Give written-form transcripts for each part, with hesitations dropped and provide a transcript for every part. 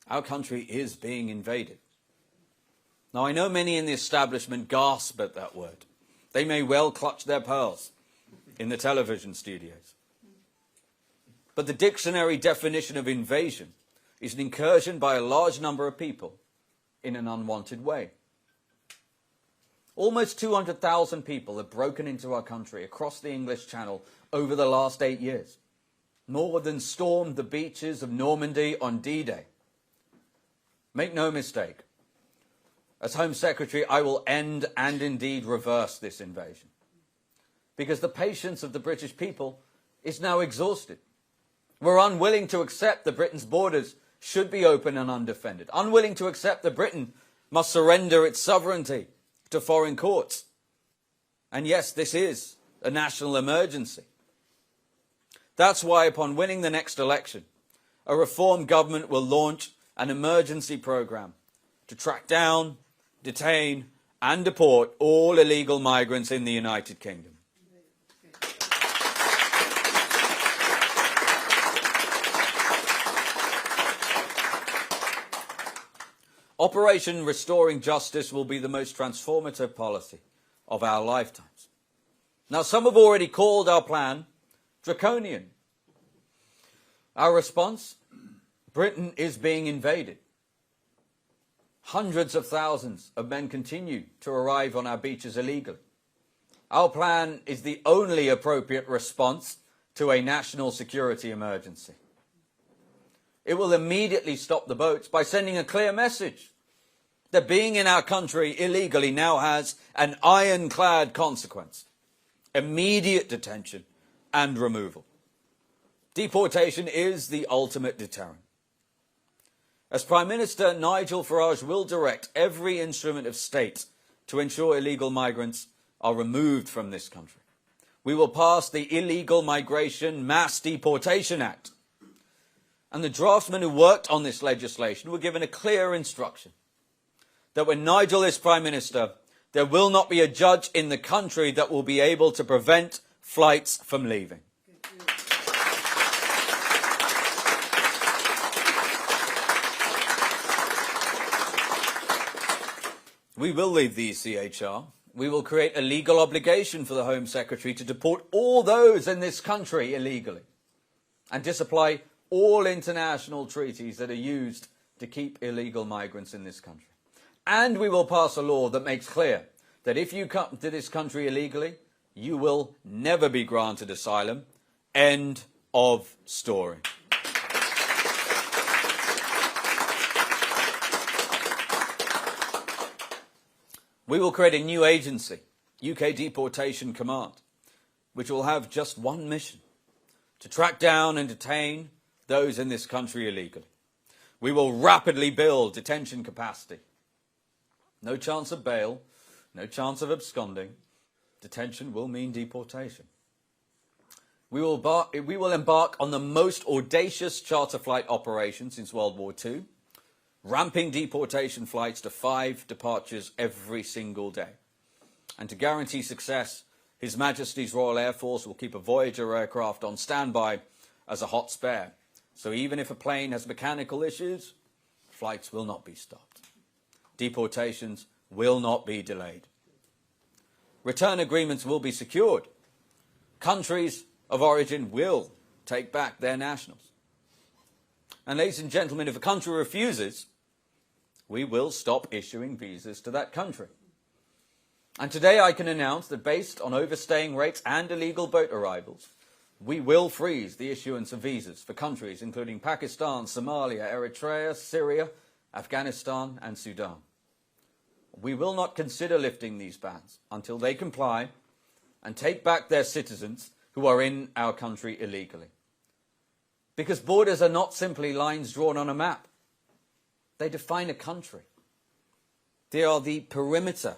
Our country is being invaded. Now, I know many in the establishment gasp at that word. They may well clutch their pearls in the television studios. But the dictionary definition of invasion is an incursion by a large number of people in an unwanted way. Almost 200,000 people have broken into our country across the English Channel over the last 8 years, more than stormed the beaches of Normandy on D-Day. Make no mistake, as Home Secretary, I will end and indeed reverse this invasion, because the patience of the British people is now exhausted. We're unwilling to accept that Britain's borders should be open and undefended, unwilling to accept that Britain must surrender its sovereignty to foreign courts. And yes, this is a national emergency. That's why, upon winning the next election, a reform government will launch an emergency programme to track down, detain and deport all illegal migrants in the United Kingdom. Operation Restoring Justice will be the most transformative policy of our lifetimes. Now, some have already called our plan draconian. Our response? Britain is being invaded. Hundreds of thousands of men continue to arrive on our beaches illegally. Our plan is the only appropriate response to a national security emergency. It will immediately stop the boats by sending a clear message that being in our country illegally now has an ironclad consequence: immediate detention and removal. Deportation is the ultimate deterrent. As Prime Minister, Nigel Farage will direct every instrument of state to ensure illegal migrants are removed from this country. We will pass the Illegal Migration Mass Deportation Act. And the draftsmen who worked on this legislation were given a clear instruction that when Nigel is Prime Minister, there will not be a judge in the country that will be able to prevent flights from leaving. We will leave the ECHR. We will create a legal obligation for the Home Secretary to deport all those in this country illegally and disapply all international treaties that are used to keep illegal migrants in this country. And we will pass a law that makes clear that if you come to this country illegally, you will never be granted asylum. End of story. We will create a new agency, UK Deportation Command, which will have just one mission: to track down and detain those in this country illegally. We will rapidly build detention capacity. No chance of bail, no chance of absconding. Detention will mean deportation. We will embark on the most audacious charter flight operation since World War II, ramping deportation flights to 5 departures every single day. And to guarantee success, His Majesty's Royal Air Force will keep a Voyager aircraft on standby as a hot spare. So even if a plane has mechanical issues, flights will not be stopped. Deportations will not be delayed. Return agreements will be secured. Countries of origin will take back their nationals. And ladies and gentlemen, if a country refuses, we will stop issuing visas to that country. And today I can announce that based on overstaying rates and illegal boat arrivals, we will freeze the issuance of visas for countries including Pakistan, Somalia, Eritrea, Syria, Afghanistan and Sudan. We will not consider lifting these bans until they comply and take back their citizens who are in our country illegally. Because borders are not simply lines drawn on a map. They define a country. They are the perimeter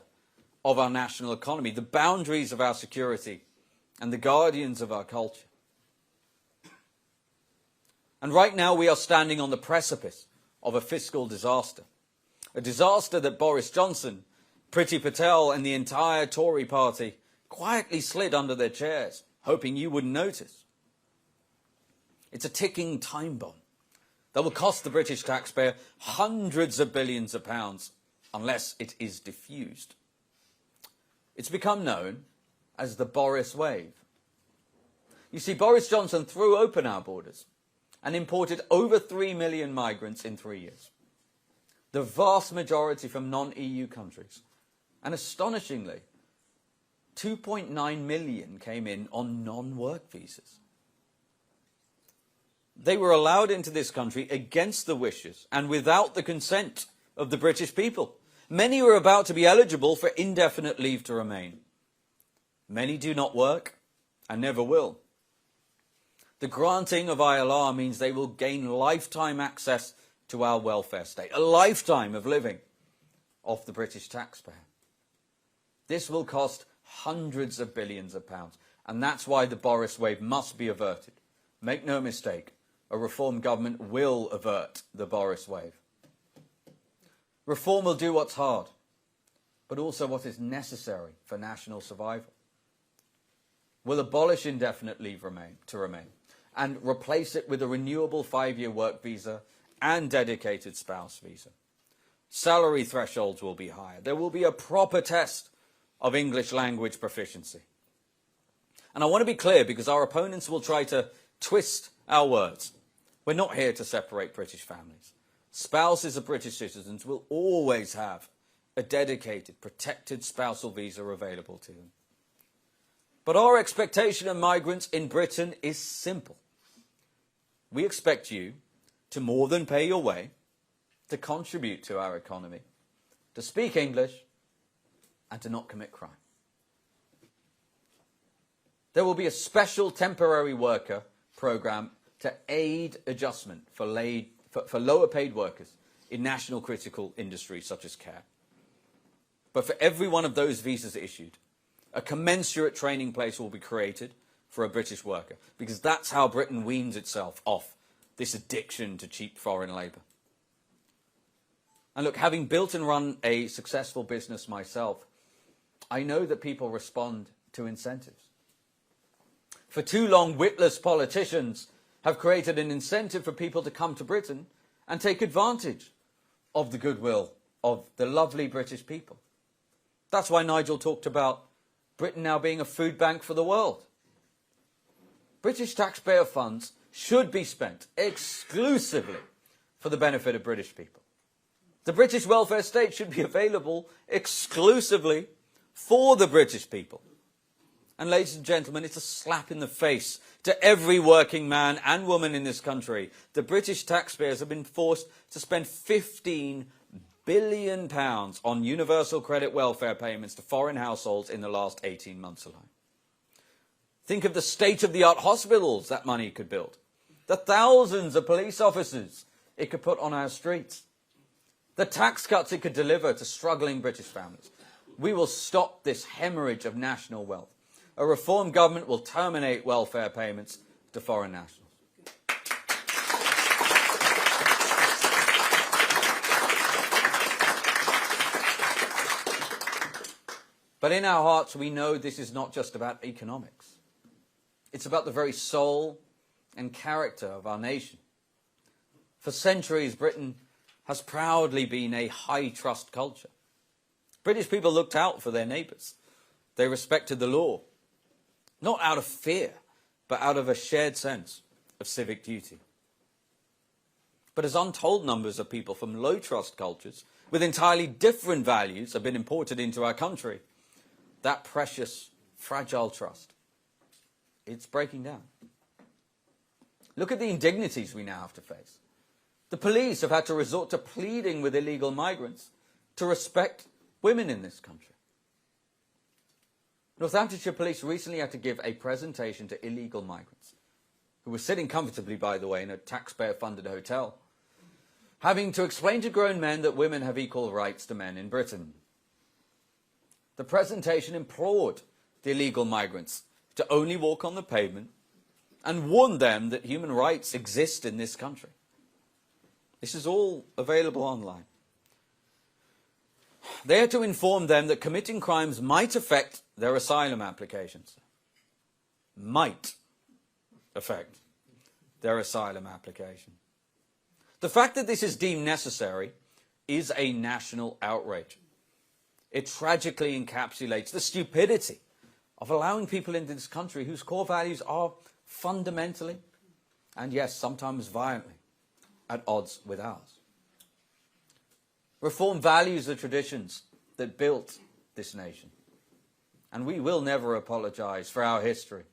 of our national economy, the boundaries of our security, and the guardians of our culture. And right now we are standing on the precipice of a fiscal disaster. A disaster that Boris Johnson, Priti Patel and the entire Tory party quietly slid under their chairs, hoping you wouldn't notice. It's a ticking time bomb that will cost the British taxpayer hundreds of billions of pounds unless it is diffused. It's become known as the Boris wave. You see, Boris Johnson threw open our borders and imported over 3 million migrants in 3 years. The vast majority from non-EU countries. And astonishingly, 2.9 million came in on non-work visas. They were allowed into this country against the wishes and without the consent of the British people. Many were about to be eligible for indefinite leave to remain. Many do not work and never will. The granting of ILR means they will gain lifetime access to our welfare state, a lifetime of living off the British taxpayer. This will cost hundreds of billions of pounds, and that's why the Boris wave must be averted. Make no mistake, a reform government will avert the Boris wave. Reform will do what's hard, but also what is necessary for national survival. We'll abolish indefinite leave to remain and replace it with a renewable 5-year work visa and dedicated spouse visa. Salary thresholds will be higher. There will be a proper test of English language proficiency. And I want to be clear because our opponents will try to twist our words. We're not here to separate British families. Spouses of British citizens will always have a dedicated, protected spousal visa available to them. But our expectation of migrants in Britain is simple. We expect you to more than pay your way, to contribute to our economy, to speak English, and to not commit crime. There will be a special temporary worker programme to aid adjustment for lower paid workers in national critical industries such as care. But for every one of those visas issued, a commensurate training place will be created for a British worker, because that's how Britain weans itself off this addiction to cheap foreign labour. And look, having built and run a successful business myself, I know that people respond to incentives. For too long, witless politicians have created an incentive for people to come to Britain and take advantage of the goodwill of the lovely British people. That's why Nigel talked about Britain now being a food bank for the world. British taxpayer funds should be spent exclusively for the benefit of British people. The British welfare state should be available exclusively for the British people. And ladies and gentlemen, it's a slap in the face to every working man and woman in this country. The British taxpayers have been forced to spend £15 billion on universal credit welfare payments to foreign households in the last 18 months alone. Think of the state-of-the-art hospitals that money could build. The thousands of police officers it could put on our streets. The tax cuts it could deliver to struggling British families. We will stop this hemorrhage of national wealth. A reform government will terminate welfare payments to foreign nationals. But in our hearts, we know this is not just about economics. It's about the very soul and character of our nation. For centuries, Britain has proudly been a high-trust culture. British people looked out for their neighbours. They respected the law, not out of fear, but out of a shared sense of civic duty. But as untold numbers of people from low-trust cultures with entirely different values have been imported into our country, that precious, fragile trust, it's breaking down. Look at the indignities we now have to face. The police have had to resort to pleading with illegal migrants to respect women in this country. Northamptonshire Police recently had to give a presentation to illegal migrants, who were sitting comfortably, by the way, in a taxpayer-funded hotel, having to explain to grown men that women have equal rights to men in Britain. The presentation implored the illegal migrants to only walk on the pavement and warned them that human rights exist in this country. This is all available online. They had to inform them that committing crimes might affect their asylum applications. Might affect their asylum application. The fact that this is deemed necessary is a national outrage. It tragically encapsulates the stupidity of allowing people into this country whose core values are fundamentally, and yes, sometimes violently, at odds with ours. Reform values the traditions that built this nation, and we will never apologize for our history.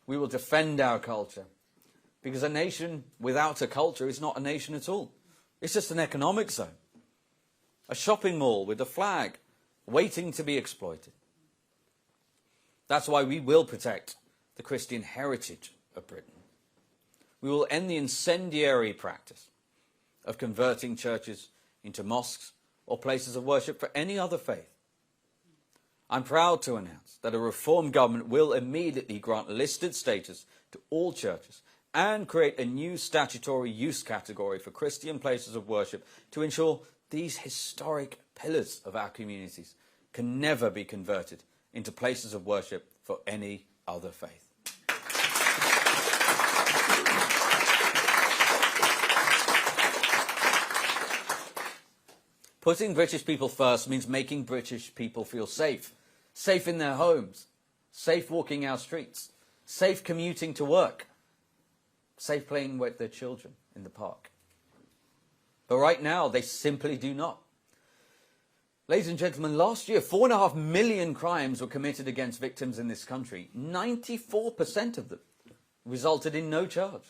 We will defend our culture, because a nation without a culture is not a nation at all. It's just an economic zone, a shopping mall with a flag waiting to be exploited. That's why we will protect the Christian heritage of Britain. We will end the incendiary practice of converting churches into mosques or places of worship for any other faith. I'm proud to announce that a reform government will immediately grant listed status to all churches and create a new statutory use category for Christian places of worship to ensure these historic pillars of our communities can never be converted into places of worship for any other faith. Putting British people first means making British people feel safe. Safe in their homes, safe walking our streets, safe commuting to work, safe playing with their children in the park. But right now, they simply do not. Ladies and gentlemen, last year, 4.5 million crimes were committed against victims in this country. 94% of them resulted in no charge.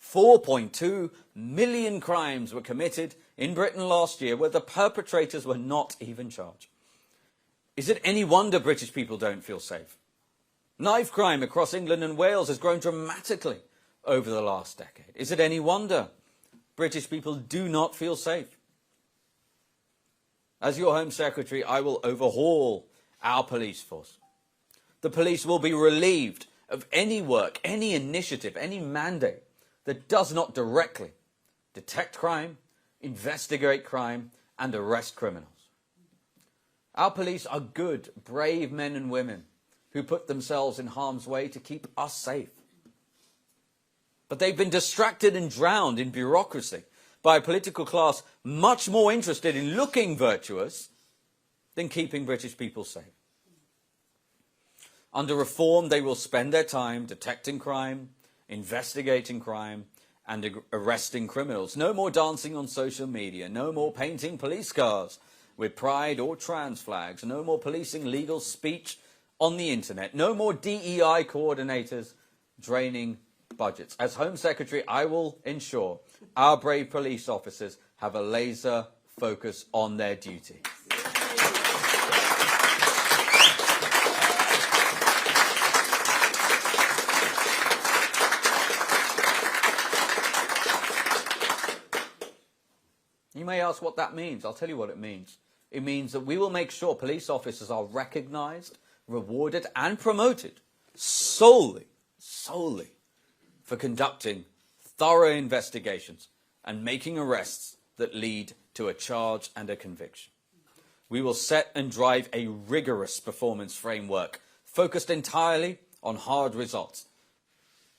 4.2 million crimes were committed in Britain last year where the perpetrators were not even charged. Is it any wonder British people don't feel safe? Knife crime across England and Wales has grown dramatically over the last decade. Is it any wonder British people do not feel safe? As your Home Secretary, I will overhaul our police force. The police will be relieved of any work, any initiative, any mandate that does not directly detect crime, investigate crime, and arrest criminals. Our police are good, brave men and women who put themselves in harm's way to keep us safe. But they've been distracted and drowned in bureaucracy by a political class much more interested in looking virtuous than keeping British people safe. Under reform, they will spend their time detecting crime, investigating crime, and arresting criminals. No more dancing on social media. No more painting police cars with pride or trans flags. No more policing legal speech on the internet. No more DEI coordinators draining budgets. As Home Secretary, I will ensure our brave police officers have a laser focus on their duty. You may ask what that means. I'll tell you what it means. It means that we will make sure police officers are recognised, rewarded and promoted solely for conducting thorough investigations and making arrests that lead to a charge and a conviction. We will set and drive a rigorous performance framework focused entirely on hard results.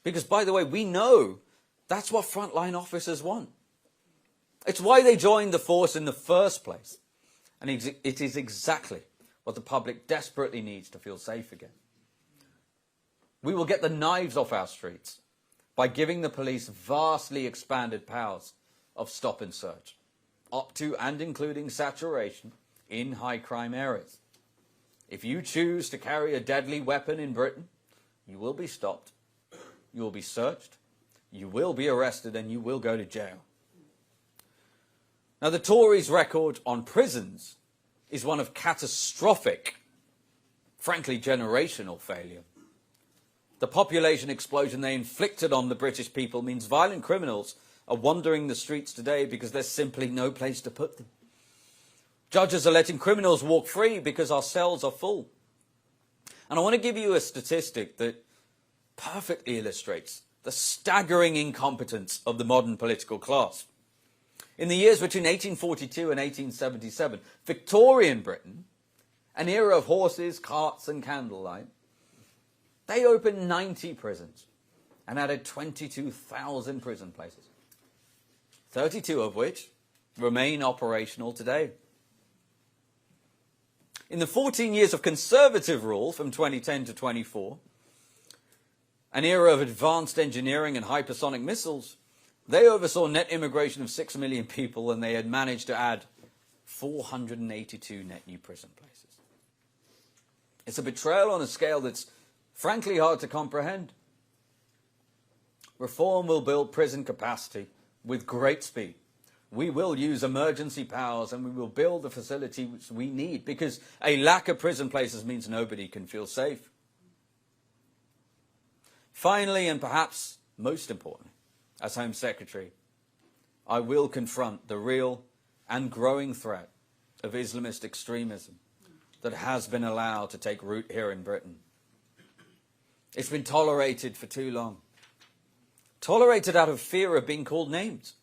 Because, by the way, we know that's what frontline officers want. It's why they joined the force in the first place. And it is exactly what the public desperately needs to feel safe again. We will get the knives off our streets by giving the police vastly expanded powers of stop and search, up to and including saturation in high crime areas. If you choose to carry a deadly weapon in Britain, you will be stopped, you will be searched, you will be arrested, and you will go to jail. Now, the Tories' record on prisons is one of catastrophic, frankly generational failure. The population explosion they inflicted on the British people means violent criminals are wandering the streets today because there's simply no place to put them. Judges are letting criminals walk free because our cells are full. And I want to give you a statistic that perfectly illustrates the staggering incompetence of the modern political class. In the years between 1842 and 1877, Victorian Britain, an era of horses, carts and candlelight, they opened 90 prisons. and added 22,000 prison places, 32 of which remain operational today. In the 14 years of Conservative rule from 2010 to 24, an era of advanced engineering and hypersonic missiles, they oversaw net immigration of 6 million people, and they had managed to add 482 net new prison places. It's a betrayal on a scale that's frankly hard to comprehend. Reform will build prison capacity with great speed. We will use emergency powers and we will build the facility which we need, because a lack of prison places means nobody can feel safe. Finally, and perhaps most importantly, as Home Secretary, I will confront the real and growing threat of Islamist extremism that has been allowed to take root here in Britain. It's been tolerated for too long. Tolerated out of fear of being called names.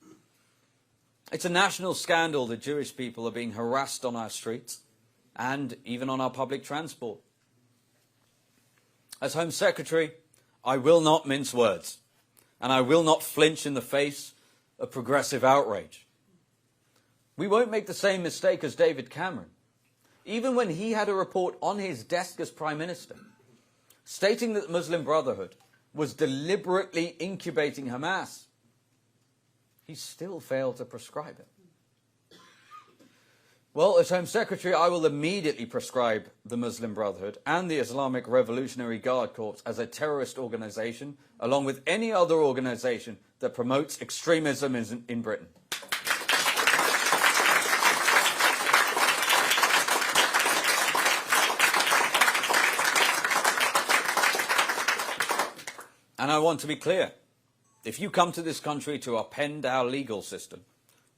It's a national scandal that Jewish people are being harassed on our streets and even on our public transport. As Home Secretary, I will not mince words, and I will not flinch in the face of progressive outrage. We won't make the same mistake as David Cameron, even when he had a report on his desk as Prime Minister, stating that the Muslim Brotherhood was deliberately incubating Hamas. He still failed to prescribe it. Well, as Home Secretary, I will immediately prescribe the Muslim Brotherhood and the Islamic Revolutionary Guard Corps as a terrorist organisation, along with any other organisation that promotes extremism in Britain. And I want to be clear. If you come to this country to upend our legal system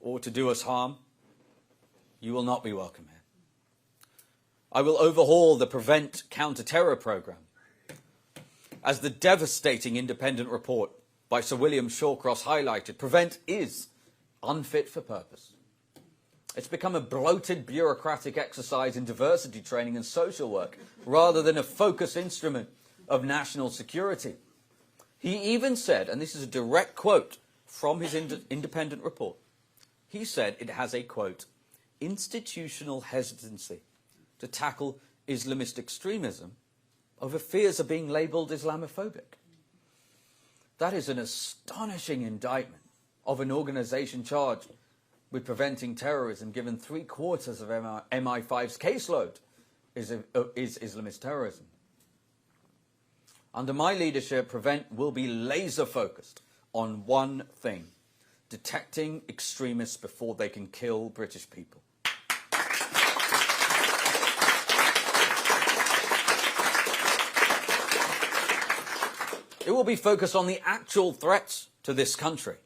or to do us harm, you will not be welcome here. I will overhaul the Prevent Counter-Terror Programme. As the devastating independent report by Sir William Shawcross highlighted, Prevent is unfit for purpose. It's become a bloated bureaucratic exercise in diversity training and social work rather than a focused instrument of national security. He even said, and this is a direct quote from his independent report, he said it has a, quote, institutional hesitancy to tackle Islamist extremism over fears of being labelled Islamophobic. That is an astonishing indictment of an organisation charged with preventing terrorism, given 3/4 of MI5's caseload is Islamist terrorism. Under my leadership, Prevent will be laser-focused on one thing: detecting extremists before they can kill British people. It will be focused on the actual threats to this country.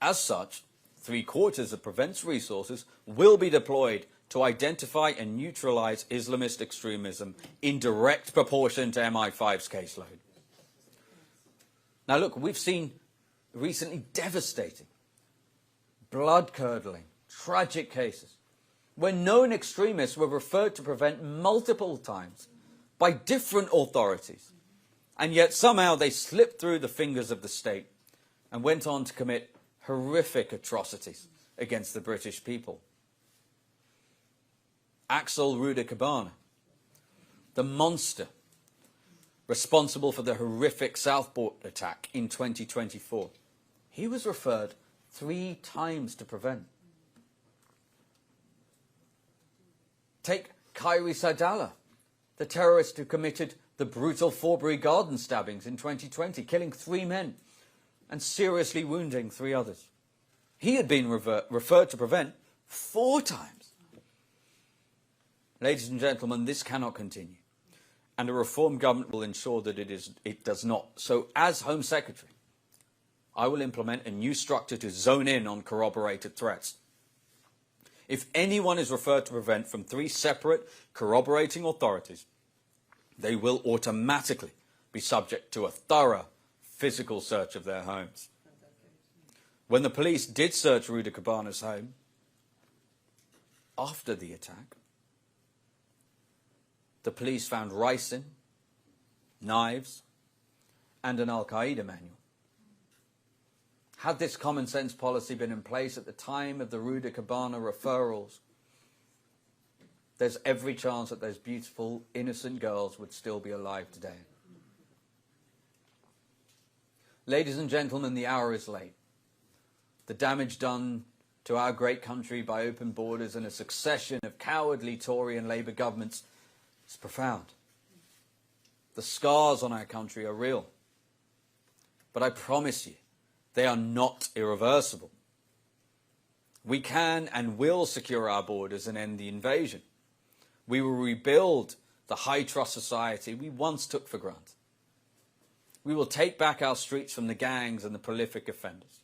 As such, 3/4 of Prevent's resources will be deployed to identify and neutralise Islamist extremism in direct proportion to MI5's caseload. Now look, we've seen recently devastating, blood-curdling, tragic cases where known extremists were referred to Prevent multiple times by different authorities, and yet somehow they slipped through the fingers of the state and went on to commit horrific atrocities against the British people. Axel Rudakabana, the monster responsible for the horrific Southport attack in 2024, he was referred 3 times to Prevent. Take Khairi Saadallah, the terrorist who committed the brutal Forbury Garden stabbings in 2020, killing 3 men and seriously wounding 3 others. He had been referred to Prevent 4 times. Ladies and gentlemen, this cannot continue, and a reform government will ensure that it does not. So, as Home Secretary, I will implement a new structure to zone in on corroborated threats. If anyone is referred to Prevent from 3 separate corroborating authorities, they will automatically be subject to a thorough physical search of their homes. When the police did search Rudakabana's home after the attack, the police found ricin, knives, and an Al-Qaeda manual. Had this common sense policy been in place at the time of the Ruda Cabana referrals, there's every chance that those beautiful, innocent girls would still be alive today. Ladies and gentlemen, the hour is late. The damage done to our great country by open borders and a succession of cowardly Tory and Labour governments is profound. The scars on our country are real. But I promise you, they are not irreversible. We can and will secure our borders and end the invasion. We will rebuild the high-trust society we once took for granted. We will take back our streets from the gangs and the prolific offenders.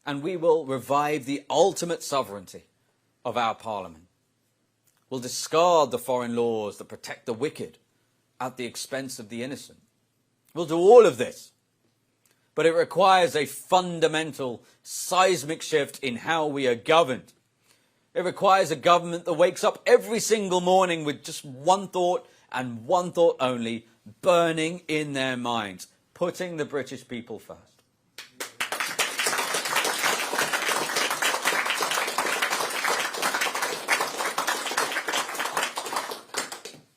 And we will revive the ultimate sovereignty of our parliament. We'll discard the foreign laws that protect the wicked at the expense of the innocent. We'll do all of this. But it requires a fundamental, seismic shift in how we are governed. It requires a government that wakes up every single morning with just one thought and one thought only, burning in their minds, putting the British people first.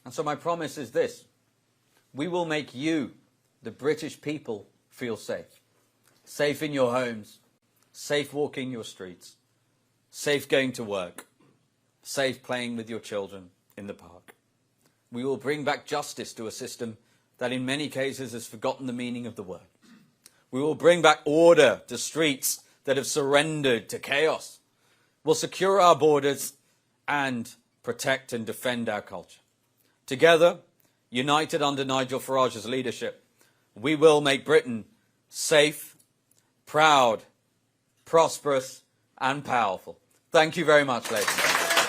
And so my promise is this: we will make you, the British people, feel safe. Safe in your homes, safe walking your streets, safe going to work, safe playing with your children in the park. We will bring back justice to a system that in many cases has forgotten the meaning of the word. We will bring back order to streets that have surrendered to chaos. We'll secure our borders and protect and defend our culture. Together, united under Nigel Farage's leadership, we will make Britain safe, proud, prosperous and powerful. Thank you very much, ladies and gentlemen.